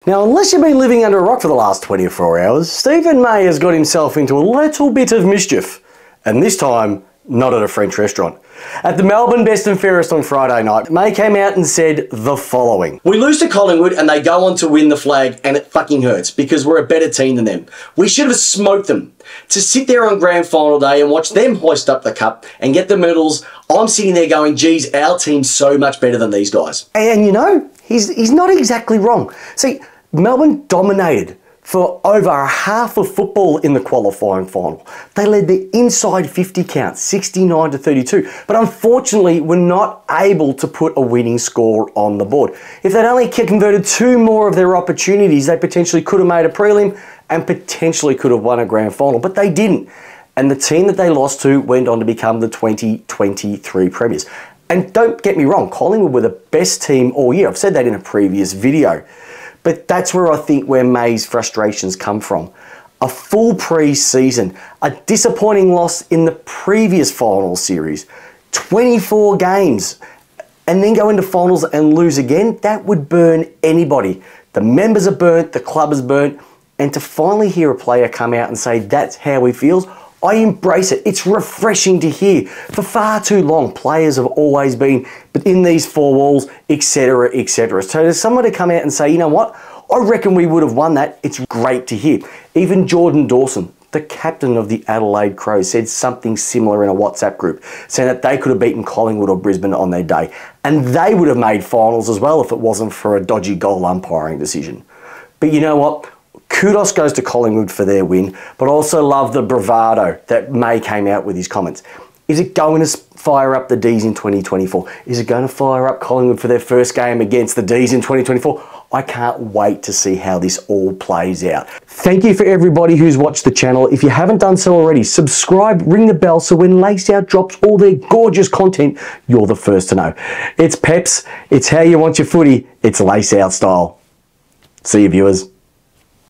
Now, unless you've been living under a rock for the last 24 hours, Stephen May has got himself into a little bit of mischief. And this time, not at a French restaurant. At the Melbourne Best and Fairest on Friday night, May came out and said the following. We lose to Collingwood and they go on to win the flag and it fucking hurts because we're a better team than them. We should have smoked them. To sit there on grand final day and watch them hoist up the cup and get the medals, I'm sitting there going, geez, our team's so much better than these guys. And you know, he's not exactly wrong. See, Melbourne dominated for over half of football in the qualifying final. They led the inside 50 count, 69-32, but unfortunately were not able to put a winning score on the board. If they'd only converted 2 more of their opportunities, they potentially could have made a prelim and potentially could have won a grand final, but they didn't. And the team that they lost to went on to become the 2023 premiers. And don't get me wrong, Collingwood were the best team all year. I've said that in a previous video. But that's where I think where May's frustrations come from. A full pre-season, a disappointing loss in the previous final series, 24 games, and then go into finals and lose again, that would burn anybody. The members are burnt, the club is burnt, and to finally hear a player come out and say that's how he feels, I embrace it. It's refreshing to hear. For far too long, players have always been in these 4 walls, etc., etc. So there's someone to come out and say, you know what? I reckon we would have won that. It's great to hear. Even Jordan Dawson, the captain of the Adelaide Crows, said something similar in a WhatsApp group, saying that they could have beaten Collingwood or Brisbane on their day. And they would have made finals as well if it wasn't for a dodgy goal umpiring decision. But you know what? Kudos goes to Collingwood for their win, but also love the bravado that May came out with his comments. Is it going to fire up the D's in 2024? Is it going to fire up Collingwood for their first game against the D's in 2024? I can't wait to see how this all plays out. Thank you for everybody who's watched the channel. If you haven't done so already, subscribe, ring the bell, so when Lace Out drops all their gorgeous content, you're the first to know. It's Peps, it's how you want your footy, it's Lace Out style. See you, viewers.